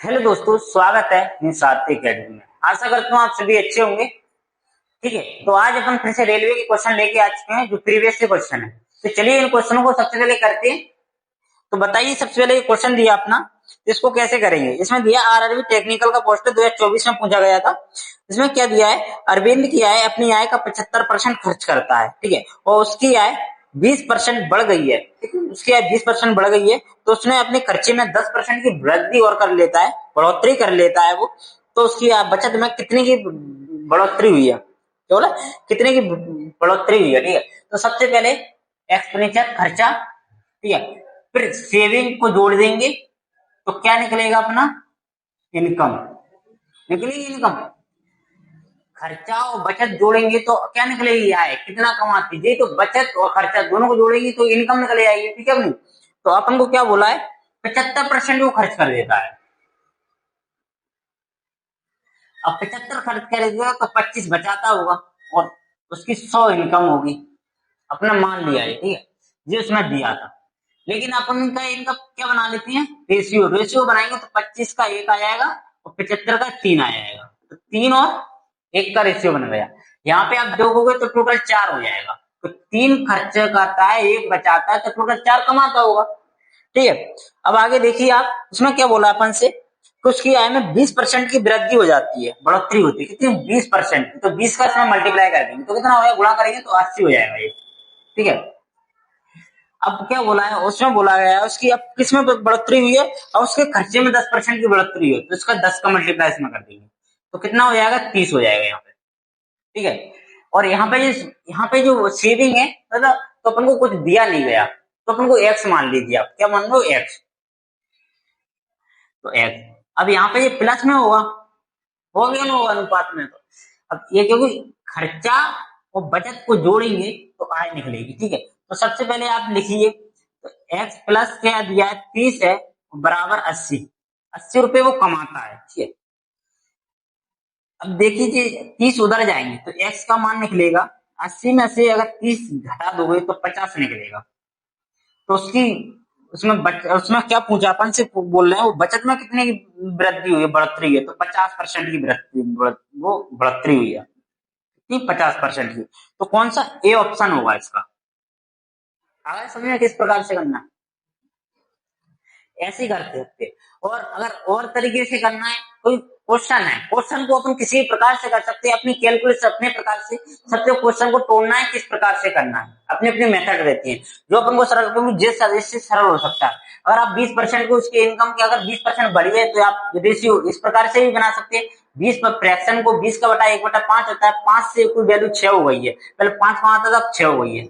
Hello दोस्तों, स्वागत है निसारती अकेडमी में। आशा करता हूँ आप सभी अच्छे होंगे। ठीक है, तो आज अपन फिर से रेलवे के क्वेश्चन लेके आ चुके हैं जो प्रीवियस के क्वेश्चन है। तो चलिए इन क्वेश्चनों को सबसे पहले करते हैं। तो बताइए, सबसे पहले क्वेश्चन दिया अपना, इसको कैसे करेंगे। इसमें दिया आरआरबी टेक्निकल का पोस्ट 2024 में पूछा गया था। इसमें क्या दिया है, अरविंद की आय अपनी आय का 75% खर्च करता है। ठीक है, और उसकी आय 20% बढ़ गई है। ठीक है, उसकी आय 20% बढ़ गई है, तो उसने अपने खर्चे में 10% की वृद्धि और कर लेता है, बढ़ोतरी कर लेता है वो। तो उसकी बचत में कितने की बढ़ोतरी हुई है, तो बोला कितने की बढ़ोतरी हुई है। ठीक है, तो सबसे पहले एक्सपेंडिचर खर्चा, ठीक है, फिर सेविंग को जोड़ देंगे तो क्या निकलेगा अपना, इनकम निकलेगी। इनकम, खर्चा और बचत जोड़ेंगे तो क्या निकलेगी, आय कितना कमाती है। तो बचत और खर्चा दोनों को जोड़ेगी तो इनकम निकल आएगी। ठीक है, तो अपन को क्या बोला है, 75% वो खर्च कर देता है। अब 75 खर्च करेगा तो 25 बचाता होगा और उसकी 100 इनकम होगी। अपना मान लिया है, ठीक है, ये उसमें दिया था। लेकिन अपन का इनका क्या बना लेते हैं, रेशियो। रेशियो बनाएंगे तो 25 का 1 आ जाएगा और 75 का 3 आ जाएगा। तो 3 और 1 का रेशियो बन गया। यहाँ पे आप देखोगे तो टोटल 4 हो जाएगा। तो 3 खर्च करता है, 1 बचाता है, तो टोटल 4 कमाता होगा। ठीक है, अब आगे देखिए आप, उसमें क्या बोला अपन से कि उसकी आय में 20% की वृद्धि हो जाती है, बढ़ोतरी होती है। कितनी, 20%। तो 20 का इसमें मल्टीप्लाई कर देंगे तो कितना हो जाएगा, गुणा करेंगे तो 80 हो जाएगा ये। ठीक है, अब क्या बोला है, उसमें बोला गया है उसकी अब किसमें बढ़ोतरी हुई है, और उसके खर्चे में 10% की बढ़ोतरी हुई है, तो इसका 10 का मल्टीप्लाई इसमें कर देंगे तो कितना हो जाएगा, 30 हो जाएगा यहाँ पे। ठीक है, और यहाँ पे जो सेविंग है, मतलब तो अपन को कुछ दिया नहीं गया, तो अपन को एक्स मान लीजिए। आप क्या मान लो, एक्स। तो एक्स, अब यहाँ पे ये प्लस में होगा, हो गया ना, होगा अनुपात में। तो अब ये क्योंकि खर्चा और बचत को जोड़ेंगे तो आय निकलेगी। ठीक है, तो सबसे पहले आप लिखिए, तो एक्स प्लस क्या दिया है, 30 है, बराबर 80। 80 रुपए वो कमाता है। ठीक है, अब देखिए 30 उधर जाएंगे तो एक्स का मान निकलेगा 80 में से अगर 30 घटा दोगे तो 50 निकलेगा। तो उसकी उसमें क्या पूछा अपन से, बोल रहे हैं वो बचत में कितने की वृद्धि हुई है, बढ़ोतरी हुई है। तो 50% की वृद्धि, वो बढ़ोतरी हुई है। 50% की, तो कौन सा ए ऑप्शन होगा इसका। अगर समझ में किस प्रकार से करना, ऐसे ही कर सकते। और अगर और तरीके से करना है, कोई क्वेश्चन है, क्वेश्चन को अपन किसी प्रकार से कर सकते हैं, अपनी कैलकुलेशन अपने प्रकार से। सबसे क्वेश्चन को तोड़ना है, किस प्रकार से करना है, अपनी अपनी मेथड रहती है जो अपन को सरल, क्योंकि जिससे सरल हो सकता है। अगर आप 20% को उसके इनकम के अगर 20% बढ़ी है तो आप रेशियो इस प्रकार से भी बना सकते हैं। 20 फ्रैक्शन को 20 का बटा 1/5 होता है, 5 से कोई वैल्यू 6 हो गई है, पहले 5 कहाँ था, अब 6 हो गई है।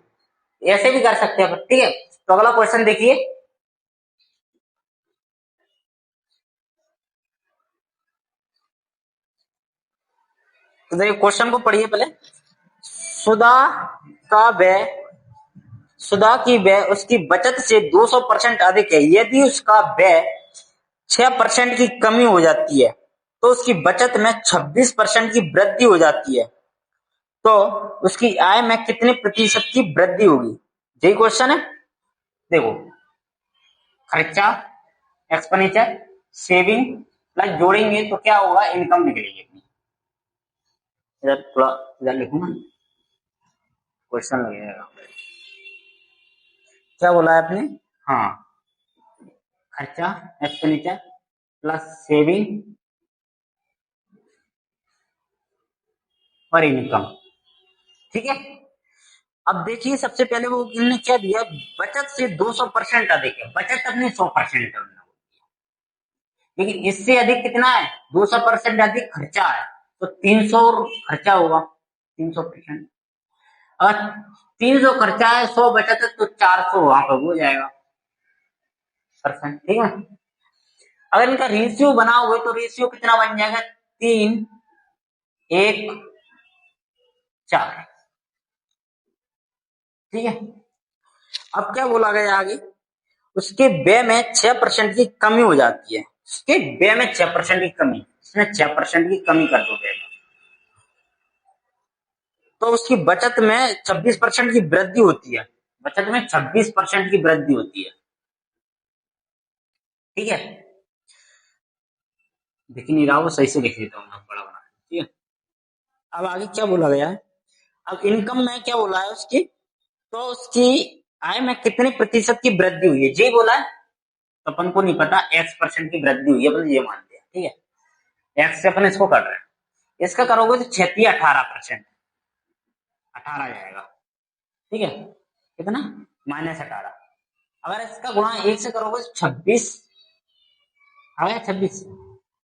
ऐसे भी कर सकते हैं। ठीक है, तो अगला क्वेश्चन देखिए। तो देखिए क्वेश्चन को पढ़िए पहले। सुधा का व्यय, सुधा की व्यय उसकी बचत से 200% अधिक है। यदि उसका व्यय 6% की कमी हो जाती है तो उसकी बचत में 26% की वृद्धि हो जाती है, तो उसकी आय में कितने प्रतिशत की वृद्धि होगी। यही क्वेश्चन है। देखो, खर्चा, एक्सपेंडिचर, सेविंग प्लस जोड़ेंगे तो क्या होगा, इनकम निकलेगी अपनी। इधर थोड़ा, इधर लिखूं ना, क्वेश्चन लगेगा। क्या बोला है आपने, हाँ, खर्चा, एक्सपेंडिचर प्लस सेविंग और इनकम। ठीक है, अब देखिए सबसे पहले वो इन्होंने क्या दिया, बचत से 200% अधिक है। बचत अपनी 100% है, लेकिन इससे अधिक कितना है, 200% अधिक खर्चा है, तो 300 खर्चा होगा, 300%। अगर 300 खर्चा है, 100 बचत है, तो 400 वहां पर हो जाएगा परसेंट। ठीक है, अगर इनका रेशियो बनाओगे तो रेशियो कितना बन जाएगा, 3:1:4। ठीक है, अब क्या बोला गया आगे, उसके व्यय में 6% की कमी हो जाती है। उसके व्यय में 6% की कमी, इसमें 6% की कमी कर दो व्यय में, तो उसकी बचत में 26% की वृद्धि होती है। बचत में 26% की वृद्धि होती है। ठीक है, दिख नहीं रहा, वो सही से लिख देता हूँ मैं बड़ा बना के, ठीक है। अब आगे क्या बोला गया है, अब इनकम में क्या बोला है उसकी, तो उसकी आय में कितने प्रतिशत की वृद्धि हुई है ये बोला है। तो अपन को नहीं पता, X% की वृद्धि हुई है, अपन ये मान लिया, ठीक है। एक्स से अपन इसको कर रहे हैं, इसका करोगे तो 18%, 18 जाएगा, ठीक है। कितना, -18। अगर इसका गुणा 1 से करोगे तो 26 आ गया, 26।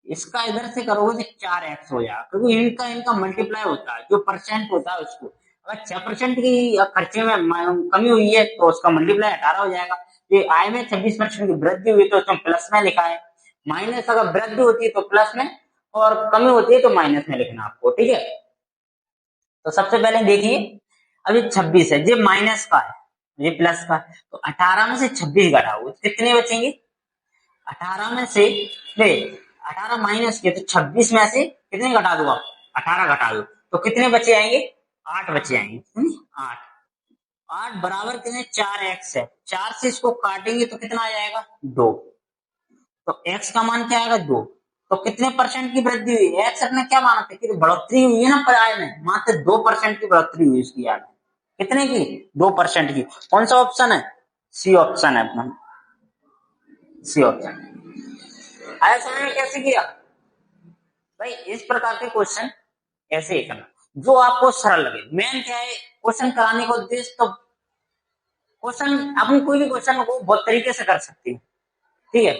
इसका इधर से करोगे तो 4x हो जाएगा, क्योंकि इनका इनका मल्टीप्लाई होता है, जो परसेंट होता है उसको। अगर 6% की खर्चे में कमी हुई है तो उसका मल्टीप्लाई 18 हो जाएगा। ये आय में 26% की वृद्धि हुई तो उसमें प्लस में लिखा है, माइनस अगर वृद्धि होती है तो प्लस में, और कमी होती है तो माइनस में लिखना आपको, ठीक है। तो सबसे पहले देखिए, अभी 26 है, ये माइनस का है, ये प्लस का है, तो 18 में से 26 घटाओ तो कितने बचेंगे, 18 में से, नहीं, 18 माइनस के, तो 26 में से कितने घटा दो आप, 18 घटा दो, तो कितने बचे आएंगे, 8 बचे आएंगे, 8। 8 बराबर कितने, 4x है, 4 से इसको काटेंगे तो कितना आ जाएगा, 2। तो x का मान क्या आएगा, 2। तो कितने परसेंट की वृद्धि हुई, x अपने क्या माना था कि बढ़ोतरी हुई है ना पर आय में, मात्र 2% की बढ़ोतरी हुई इसकी आय में। कितने की, 2% की। कौन सा ऑप्शन है, सी ऑप्शन है अपना, सी ऑप्शन। आया समझ में कैसे किया भाई, इस प्रकार के क्वेश्चन ऐसे ही करना जो आपको सरल लगे। मेन क्या है, क्वेश्चन कराने का उद्देश्य, तो क्वेश्चन अपन कोई भी क्वेश्चन को बहुत तरीके से कर सकते हैं, ठीक है।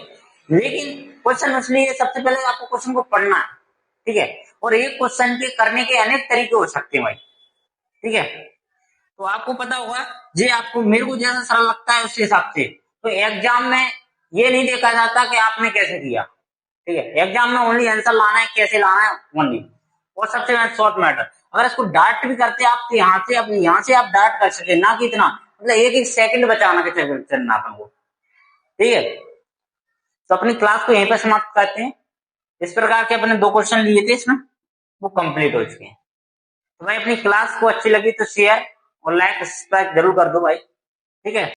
लेकिन क्वेश्चन इसलिए सबसे पहले आपको क्वेश्चन को पढ़ना है, ठीक है। और एक क्वेश्चन के करने के अनेक तरीके हो सकते हैं भाई, ठीक है। तो आपको पता होगा, ये आपको मेरे को जैसा सरल लगता है उस हिसाब से। तो एग्जाम में ये नहीं देखा जाता कि आपने कैसे किया, ठीक है। एग्जाम में ओनली आंसर लाना है, कैसे लाना है ओनली, और सबसे शॉर्ट मैटर। अगर इसको डार्ट भी करते आप तो यहाँ से आप डार्ट कर सके ना, कि इतना मतलब एक एक सेकंड बचाना के चलना अपन को, ठीक है। तो अपनी क्लास को यहीं पर समाप्त करते हैं। इस प्रकार के अपने 2 क्वेश्चन लिए थे इसमें, वो कंप्लीट हो चुके हैं। तो भाई अपनी क्लास को अच्छी लगी तो शेयर और लाइक सब्सक्राइब जरूर कर दो भाई, ठीक है।